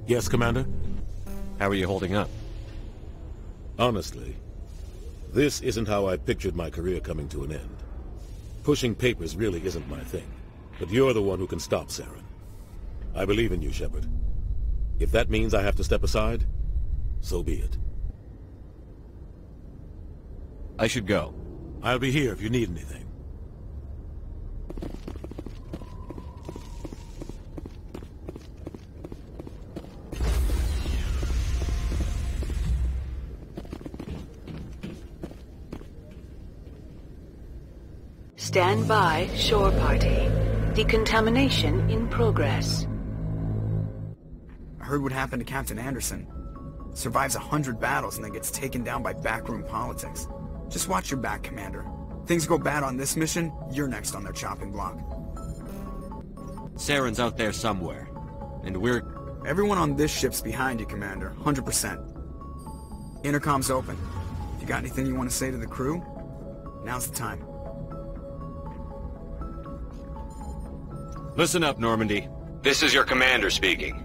Yes, Commander? How are you holding up? Honestly, this isn't how I pictured my career coming to an end. Pushing papers really isn't my thing, but you're the one who can stop Saren. I believe in you, Shepard. If that means I have to step aside, so be it. I should go. I'll be here if you need anything. Stand by, shore party. Decontamination in progress. I heard what happened to Captain Anderson. Survives 100 battles and then gets taken down by backroom politics. Just watch your back, Commander. Things go bad on this mission, you're next on their chopping block. Saren's out there somewhere. And we're... Everyone on this ship's behind you, Commander. 100%. Intercom's open. If you got anything you want to say to the crew, now's the time. Listen up, Normandy. This is your commander speaking.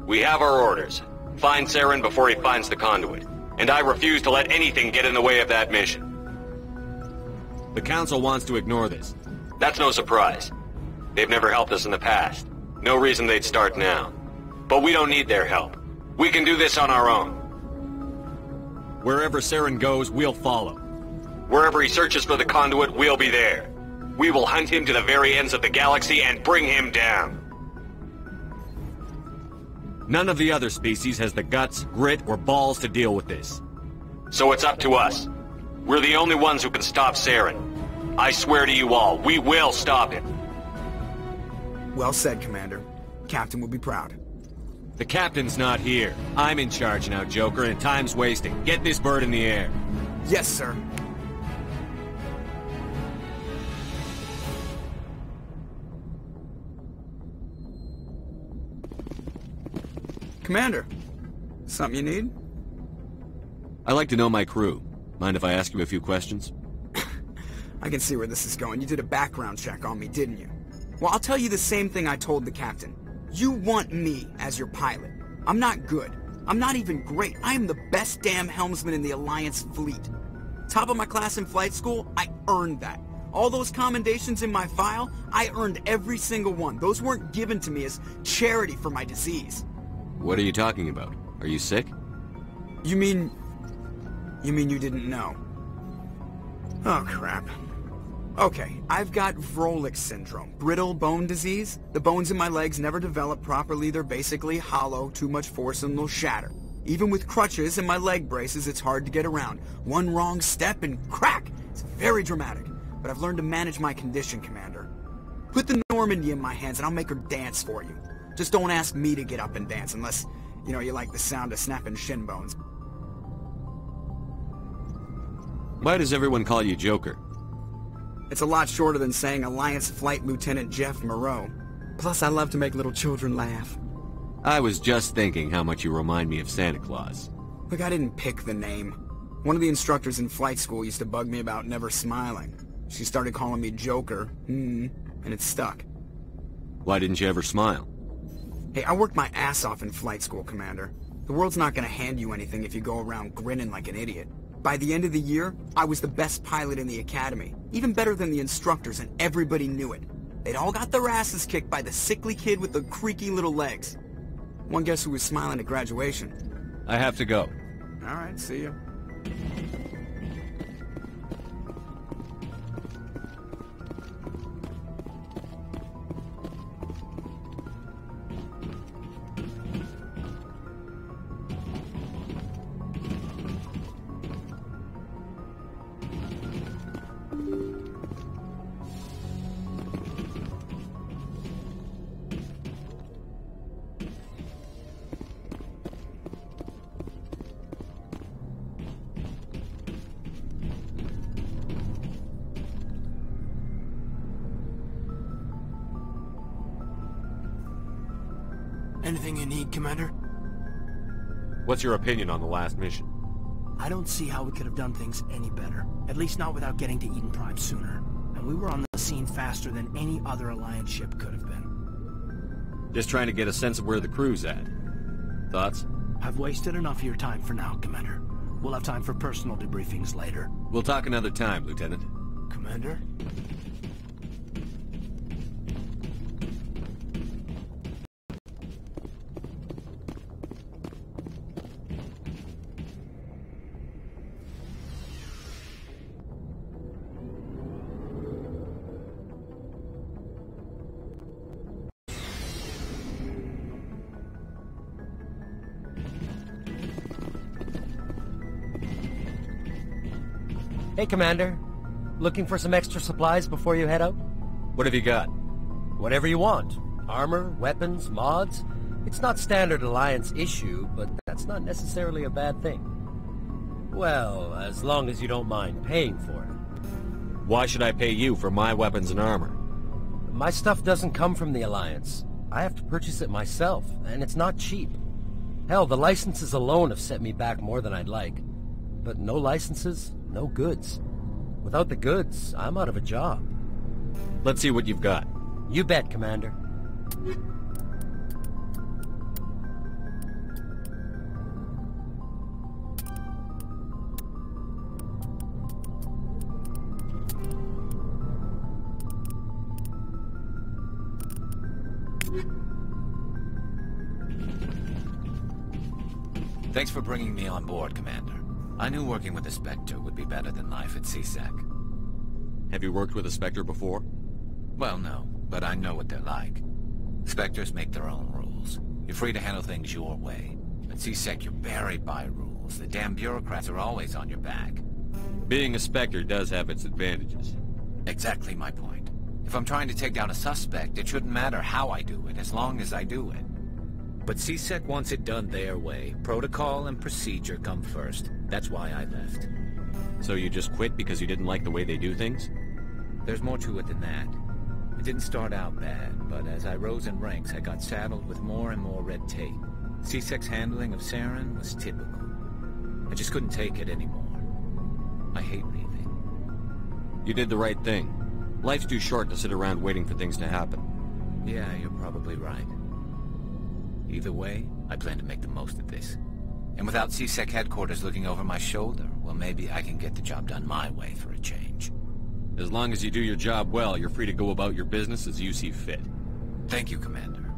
We have our orders. Find Saren before he finds the conduit. And I refuse to let anything get in the way of that mission. The Council wants to ignore this. That's no surprise. They've never helped us in the past. No reason they'd start now. But we don't need their help. We can do this on our own. Wherever Saren goes, we'll follow. Wherever he searches for the conduit, we'll be there. We will hunt him to the very ends of the galaxy and bring him down. None of the other species has the guts, grit, or balls to deal with this. So it's up to us. We're the only ones who can stop Saren. I swear to you all, we will stop him. Well said, Commander. Captain will be proud. The Captain's not here. I'm in charge now, Joker, and time's wasting. Get this bird in the air. Yes, sir. Commander, something you need? I like to know my crew. Mind if I ask you a few questions? I can see where this is going. You did a background check on me, didn't you? Well, I'll tell you the same thing I told the captain. You want me as your pilot. I'm not good. I'm not even great. I am the best damn helmsman in the Alliance fleet. Top of my class in flight school, I earned that. All those commendations in my file, I earned every single one. Those weren't given to me as charity for my disease. What are you talking about? Are you sick? You mean you didn't know? Oh, crap. Okay, I've got Vrolik syndrome, brittle bone disease. The bones in my legs never develop properly. They're basically hollow, too much force and they'll shatter. Even with crutches and my leg braces, it's hard to get around. One wrong step and crack! It's very dramatic. But I've learned to manage my condition, Commander. Put the Normandy in my hands and I'll make her dance for you. Just don't ask me to get up and dance unless, you like the sound of snapping shin bones. Why does everyone call you Joker? It's a lot shorter than saying Alliance Flight Lieutenant Jeff Moreau. Plus, I love to make little children laugh. I was just thinking how much you remind me of Santa Claus. Look, I didn't pick the name. One of the instructors in flight school used to bug me about never smiling. She started calling me Joker, and it stuck. Why didn't you ever smile? Hey, I worked my ass off in flight school, Commander. The world's not gonna hand you anything if you go around grinning like an idiot. By the end of the year, I was the best pilot in the academy. Even better than the instructors, and everybody knew it. They'd all got their asses kicked by the sickly kid with the creaky little legs. One guess who was smiling at graduation? I have to go. Alright, see ya. Anything you need, Commander? What's your opinion on the last mission? I don't see how we could have done things any better. At least not without getting to Eden Prime sooner. And we were on the scene faster than any other Alliance ship could have been. Just trying to get a sense of where the crew's at. Thoughts? I've wasted enough of your time for now, Commander. We'll have time for personal debriefings later. We'll talk another time, Lieutenant. Commander? Hey, Commander. Looking for some extra supplies before you head out? What have you got? Whatever you want. Armor, weapons, mods. It's not standard Alliance issue, but that's not necessarily a bad thing. Well, as long as you don't mind paying for it. Why should I pay you for my weapons and armor? My stuff doesn't come from the Alliance. I have to purchase it myself, and it's not cheap. Hell, the licenses alone have set me back more than I'd like. But no licenses, no goods. Without the goods, I'm out of a job. Let's see what you've got. You bet, Commander. Thanks for bringing me on board, Commander. I knew working with the Spectre would be better than life at CSEC. Have you worked with a Spectre before? Well, no, but I know what they're like. Spectres make their own rules. You're free to handle things your way. At CSEC, you're buried by rules. The damn bureaucrats are always on your back. Being a Spectre does have its advantages. Exactly my point. If I'm trying to take down a suspect, it shouldn't matter how I do it, as long as I do it. But CSEC wants it done their way. Protocol and procedure come first. That's why I left. So you just quit because you didn't like the way they do things? There's more to it than that. It didn't start out bad, but as I rose in ranks, I got saddled with more and more red tape. CSEC's handling of Saren was typical. I just couldn't take it anymore. I hate leaving. You did the right thing. Life's too short to sit around waiting for things to happen. Yeah, you're probably right. Either way, I plan to make the most of this. And without CSEC headquarters looking over my shoulder, well, maybe I can get the job done my way for a change. As long as you do your job well, you're free to go about your business as you see fit. Thank you, Commander.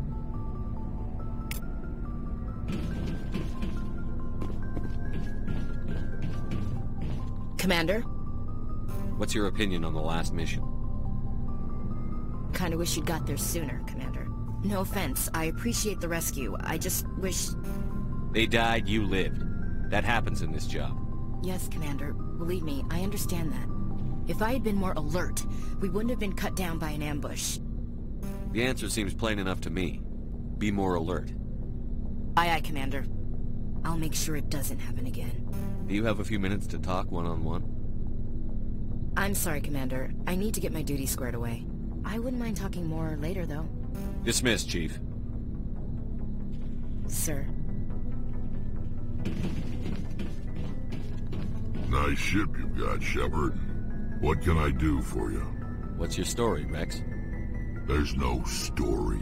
Commander? What's your opinion on the last mission? Kinda wish you'd got there sooner, Commander. No offense, I appreciate the rescue. I just wish... They died, you lived. That happens in this job. Yes, Commander. Believe me, I understand that. If I had been more alert, we wouldn't have been cut down by an ambush. The answer seems plain enough to me. Be more alert. Aye, aye, Commander. I'll make sure it doesn't happen again. Do you have a few minutes to talk one-on-one? I'm sorry, Commander. I need to get my duty squared away. I wouldn't mind talking more later, though. Dismissed, Chief. Sir. Nice ship you've got, Shepard. What can I do for you? What's your story, Rex? There's no story.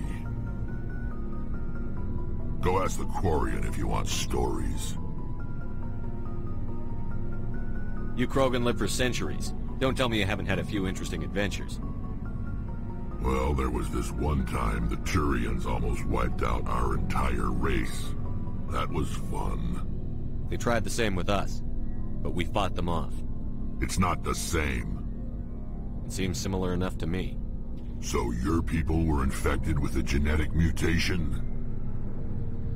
Go ask the Quarian if you want stories. You Krogan live for centuries. Don't tell me you haven't had a few interesting adventures. Well, there was this one time the Turians almost wiped out our entire race. That was fun. They tried the same with us, but we fought them off. It's not the same. It seems similar enough to me. So your people were infected with a genetic mutation?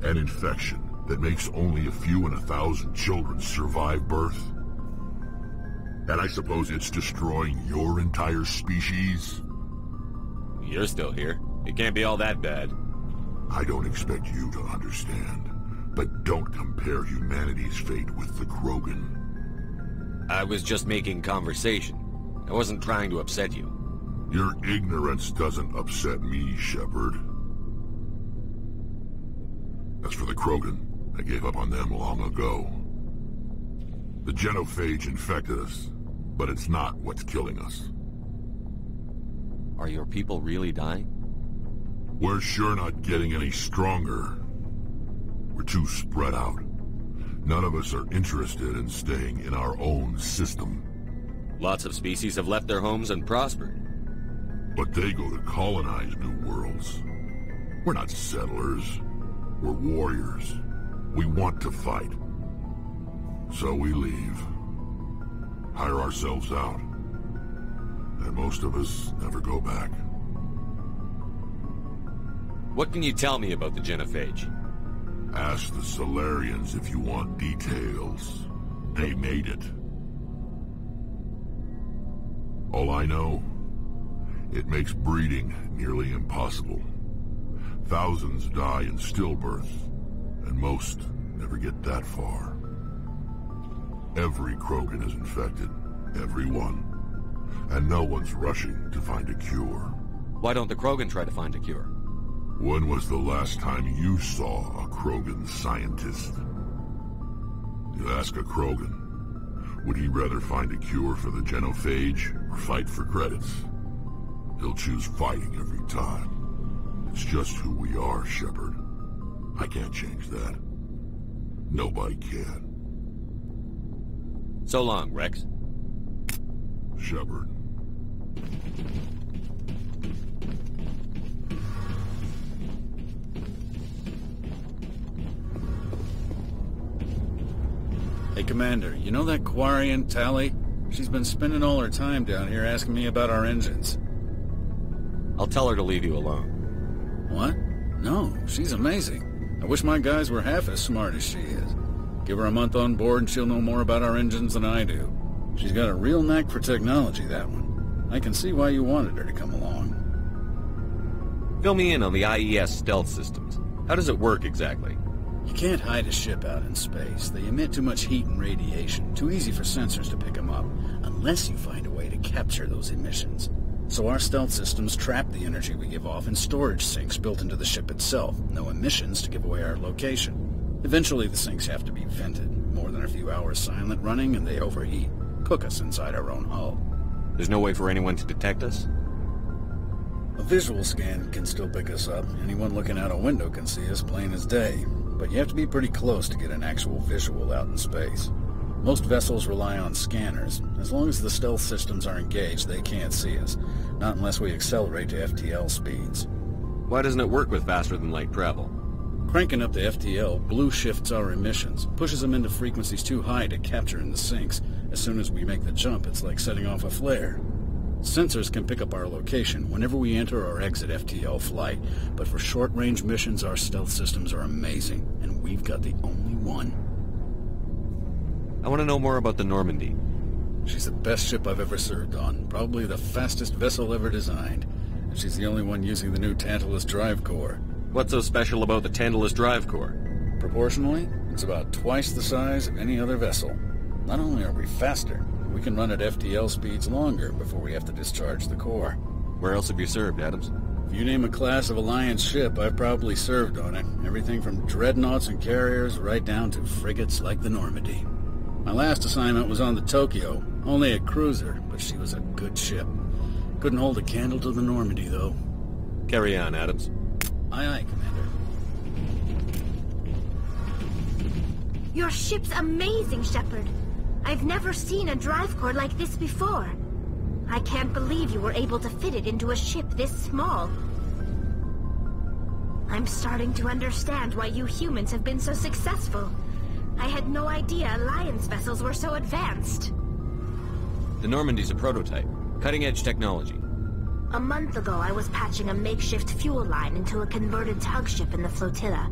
An infection that makes only a few in 1,000 children survive birth? And I suppose it's destroying your entire species? You're still here. It can't be all that bad. I don't expect you to understand, but don't compare humanity's fate with the Krogan. I was just making conversation. I wasn't trying to upset you. Your ignorance doesn't upset me, Shepard. As for the Krogan, I gave up on them long ago. The genophage infected us, but it's not what's killing us. Are your people really dying? We're sure not getting any stronger. We're too spread out. None of us are interested in staying in our own system. Lots of species have left their homes and prospered. But they go to colonize new worlds. We're not settlers. We're warriors. We want to fight. So we leave. Hire ourselves out. And most of us never go back. What can you tell me about the genophage? Ask the Solarians if you want details. They made it. All I know, it makes breeding nearly impossible. Thousands die in stillbirth, and most never get that far. Every Krogan is infected, every one. And no one's rushing to find a cure. Why don't the Krogan try to find a cure? When was the last time you saw a Krogan scientist? You ask a Krogan, would he rather find a cure for the genophage or fight for credits? He'll choose fighting every time. It's just who we are, Shepard. I can't change that. Nobody can. So long, Rex. Shepard. Hey, Commander, you know that Quarian, Tally? She's been spending all her time down here asking me about our engines. I'll tell her to leave you alone. What? No, she's amazing. I wish my guys were half as smart as she is. Give her a month on board and she'll know more about our engines than I do. She's got a real knack for technology, that one. I can see why you wanted her to come along. Fill me in on the IES stealth systems. How does it work exactly? You can't hide a ship out in space. They emit too much heat and radiation. Too easy for sensors to pick them up, unless you find a way to capture those emissions. So our stealth systems trap the energy we give off in storage sinks built into the ship itself. No emissions to give away our location. Eventually the sinks have to be vented. More than a few hours silent running and they overheat. Cook us inside our own hull. There's no way for anyone to detect us? A visual scan can still pick us up. Anyone looking out a window can see us plain as day. But you have to be pretty close to get an actual visual out in space. Most vessels rely on scanners. As long as the stealth systems are engaged, they can't see us. Not unless we accelerate to FTL speeds. Why doesn't it work with faster-than-light travel? Cranking up the FTL blue shifts our emissions, pushes them into frequencies too high to capture in the sinks. As soon as we make the jump, it's like setting off a flare. Sensors can pick up our location whenever we enter or exit FTL flight, but for short-range missions, our stealth systems are amazing, and we've got the only one. I want to know more about the Normandy. She's the best ship I've ever served on, probably the fastest vessel ever designed, and she's the only one using the new Tantalus drive core. What's so special about the Tantalus drive core? Proportionally, it's about twice the size of any other vessel. Not only are we faster, we can run at FTL speeds longer before we have to discharge the core. Where else have you served, Adams? If you name a class of Alliance ship, I've probably served on it. Everything from dreadnoughts and carriers right down to frigates like the Normandy. My last assignment was on the Tokyo, only a cruiser, but she was a good ship. Couldn't hold a candle to the Normandy, though. Carry on, Adams. Aye, aye, Commander. Your ship's amazing, Shepard. I've never seen a drive core like this before. I can't believe you were able to fit it into a ship this small. I'm starting to understand why you humans have been so successful. I had no idea Alliance vessels were so advanced. The Normandy's a prototype. Cutting-edge technology. A month ago, I was patching a makeshift fuel line into a converted tug ship in the flotilla.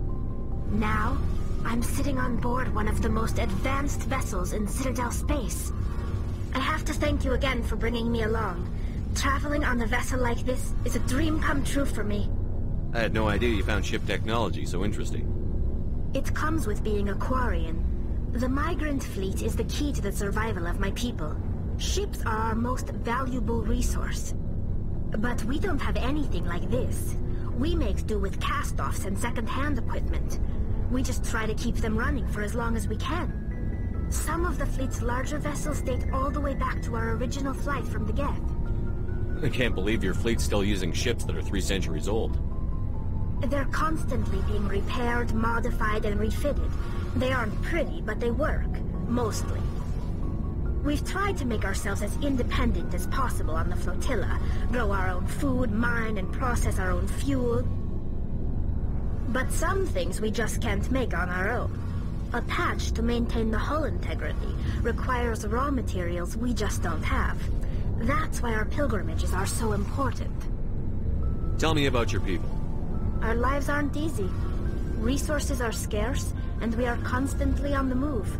Now, I'm sitting on board one of the most advanced vessels in Citadel space. I have to thank you again for bringing me along. Traveling on a vessel like this is a dream come true for me. I had no idea you found ship technology so interesting. It comes with being a Quarian. The migrant fleet is the key to the survival of my people. Ships are our most valuable resource. But we don't have anything like this. We make do with cast-offs and second-hand equipment. We just try to keep them running for as long as we can. Some of the fleet's larger vessels date all the way back to our original flight from the Geth. I can't believe your fleet's still using ships that are 3 centuries old. They're constantly being repaired, modified, and refitted. They aren't pretty, but they work. Mostly. We've tried to make ourselves as independent as possible on the flotilla. Grow our own food, mine, and process our own fuel. But some things we just can't make on our own. A patch to maintain the hull integrity requires raw materials we just don't have. That's why our pilgrimages are so important. Tell me about your people. Our lives aren't easy. Resources are scarce, and we are constantly on the move.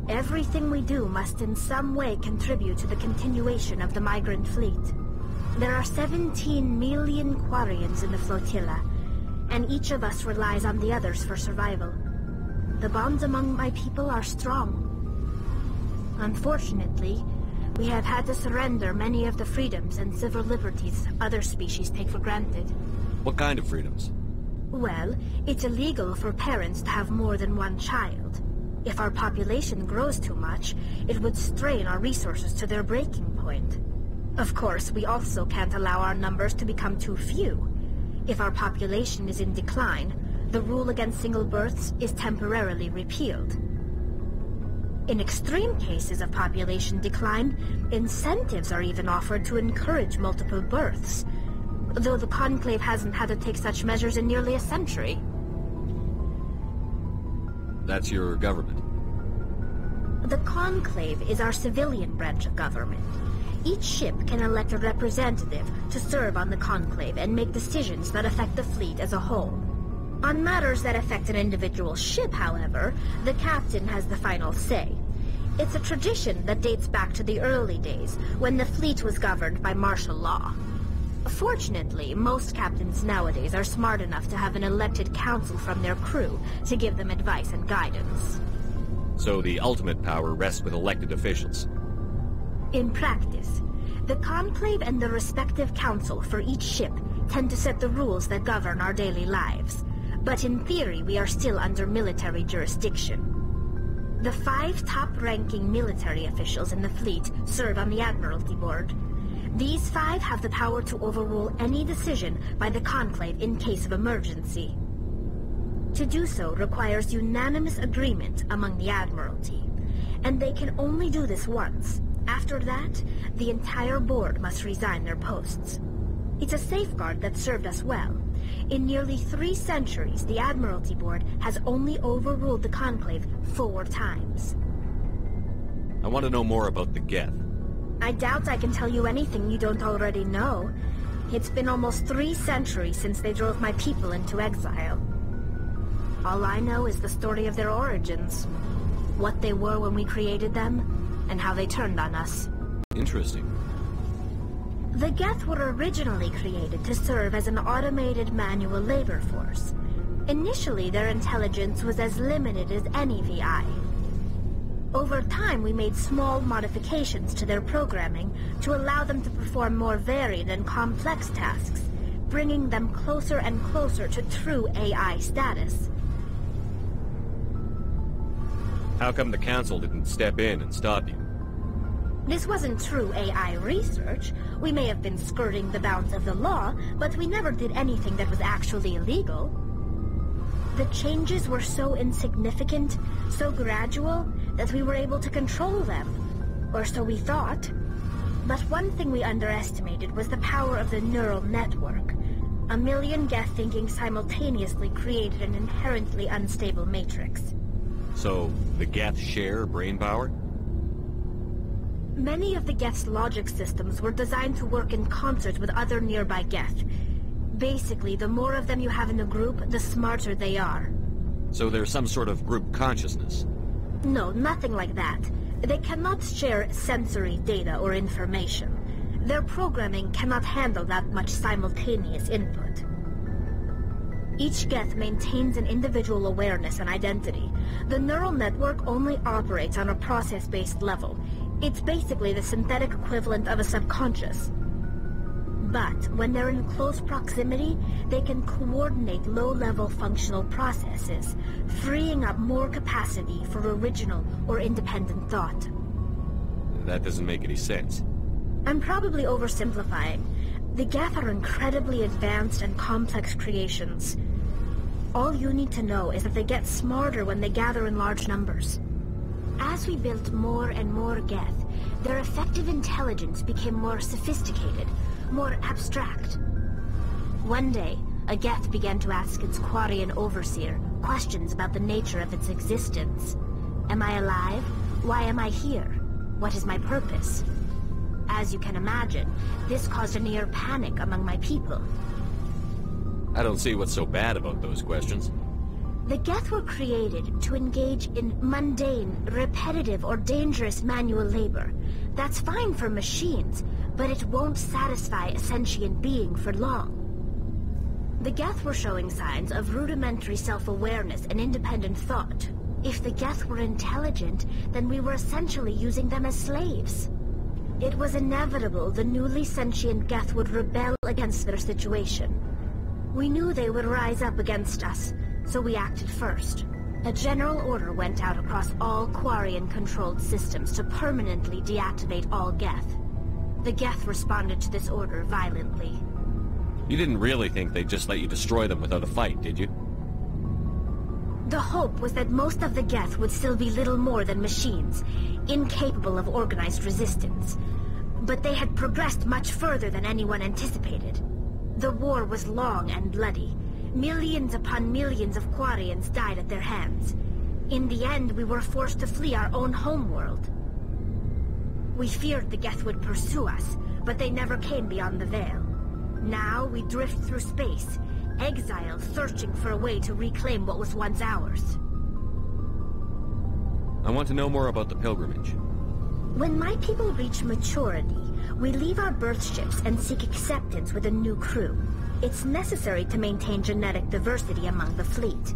Everything we do must in some way contribute to the continuation of the migrant fleet. There are 17 million Quarians in the flotilla, and each of us relies on the others for survival. The bonds among my people are strong. Unfortunately, we have had to surrender many of the freedoms and civil liberties other species take for granted. What kind of freedoms? Well, it's illegal for parents to have more than one child. If our population grows too much, it would strain our resources to their breaking point. Of course, we also can't allow our numbers to become too few. If our population is in decline, the rule against single births is temporarily repealed. In extreme cases of population decline, incentives are even offered to encourage multiple births, though the Conclave hasn't had to take such measures in nearly a century. That's your government? The Conclave is our civilian branch of government. Each ship can elect a representative to serve on the Conclave and make decisions that affect the fleet as a whole. On matters that affect an individual ship, however, the captain has the final say. It's a tradition that dates back to the early days, when the fleet was governed by martial law. Fortunately, most captains nowadays are smart enough to have an elected council from their crew to give them advice and guidance. So the ultimate power rests with elected officials. In practice, the Conclave and the respective council for each ship tend to set the rules that govern our daily lives. But in theory, we are still under military jurisdiction. The 5 top-ranking military officials in the fleet serve on the Admiralty Board. These 5 have the power to overrule any decision by the Conclave in case of emergency. To do so requires unanimous agreement among the Admiralty, and they can only do this once. After that, the entire board must resign their posts. It's a safeguard that served us well. In nearly 3 centuries, the Admiralty Board has only overruled the Conclave 4 times. I want to know more about the Geth. I doubt I can tell you anything you don't already know. It's been almost 3 centuries since they drove my people into exile. All I know is the story of their origins. What they were when we created them, and how they turned on us. Interesting. The Geth were originally created to serve as an automated manual labor force. Initially, their intelligence was as limited as any VI. Over time, we made small modifications to their programming to allow them to perform more varied and complex tasks, bringing them closer and closer to true AI status. How come the Council didn't step in and stop you? This wasn't true AI research. We may have been skirting the bounds of the law, but we never did anything that was actually illegal. The changes were so insignificant, so gradual, that we were able to control them. Or so we thought. But one thing we underestimated was the power of the neural network. A million Geth thinking simultaneously created an inherently unstable matrix. So, the Geth share brain power? Many of the Geth's logic systems were designed to work in concert with other nearby Geth. Basically, the more of them you have in a group, the smarter they are. So there's some sort of group consciousness? No, nothing like that. They cannot share sensory data or information. Their programming cannot handle that much simultaneous input. Each Geth maintains an individual awareness and identity. The neural network only operates on a process-based level. It's basically the synthetic equivalent of a subconscious. But when they're in close proximity, they can coordinate low-level functional processes, freeing up more capacity for original or independent thought. That doesn't make any sense. I'm probably oversimplifying. The Geth are incredibly advanced and complex creations. All you need to know is that they get smarter when they gather in large numbers. As we built more and more Geth, their effective intelligence became more sophisticated, more abstract. One day, a Geth began to ask its Quarian overseer questions about the nature of its existence. Am I alive? Why am I here? What is my purpose? As you can imagine, this caused a near panic among my people. I don't see what's so bad about those questions. The Geth were created to engage in mundane, repetitive, or dangerous manual labor. That's fine for machines, but it won't satisfy a sentient being for long. The Geth were showing signs of rudimentary self-awareness and independent thought. If the Geth were intelligent, then we were essentially using them as slaves. It was inevitable the newly sentient Geth would rebel against their situation. We knew they would rise up against us, so we acted first. A general order went out across all Quarian-controlled systems to permanently deactivate all Geth. The Geth responded to this order violently. You didn't really think they'd just let you destroy them without a fight, did you? The hope was that most of the Geth would still be little more than machines, incapable of organized resistance. But they had progressed much further than anyone anticipated. The war was long and bloody. Millions upon millions of Quarians died at their hands. In the end, we were forced to flee our own homeworld. We feared the Geth would pursue us, but they never came beyond the Veil. Now we drift through space, exiled, searching for a way to reclaim what was once ours. I want to know more about the pilgrimage. When my people reach maturity, we leave our birth ships and seek acceptance with a new crew. It's necessary to maintain genetic diversity among the fleet.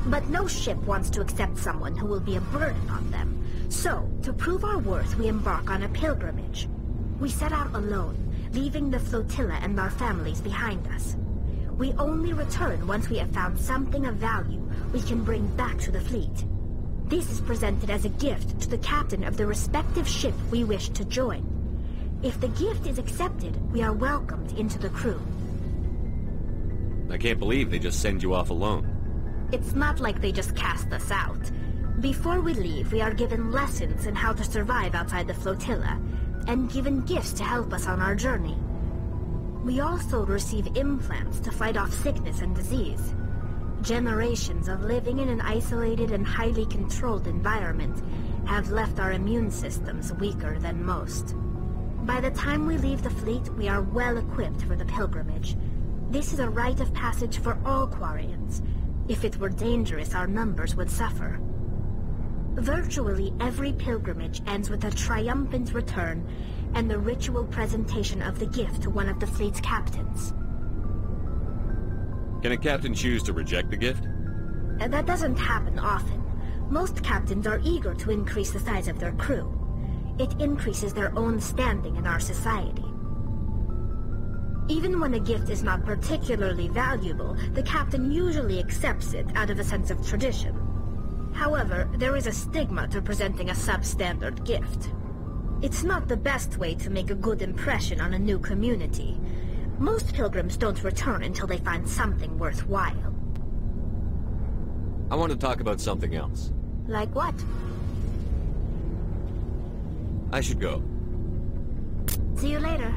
But no ship wants to accept someone who will be a burden on them. So, to prove our worth, we embark on a pilgrimage. We set out alone, leaving the flotilla and our families behind us. We only return once we have found something of value we can bring back to the fleet. This is presented as a gift to the captain of the respective ship we wish to join. If the gift is accepted, we are welcomed into the crew. I can't believe they just send you off alone. It's not like they just cast us out. Before we leave, we are given lessons in how to survive outside the flotilla, and given gifts to help us on our journey. We also receive implants to fight off sickness and disease. Generations of living in an isolated and highly controlled environment have left our immune systems weaker than most. By the time we leave the fleet, we are well equipped for the pilgrimage. This is a rite of passage for all Quarians. If it were dangerous, our numbers would suffer. Virtually every pilgrimage ends with a triumphant return and the ritual presentation of the gift to one of the fleet's captains. Can a captain choose to reject the gift? That doesn't happen often. Most captains are eager to increase the size of their crew. It increases their own standing in our society. Even when a gift is not particularly valuable, the captain usually accepts it out of a sense of tradition. However, there is a stigma to presenting a substandard gift. It's not the best way to make a good impression on a new community. Most pilgrims don't return until they find something worthwhile. I want to talk about something else. Like what? I should go. See you later.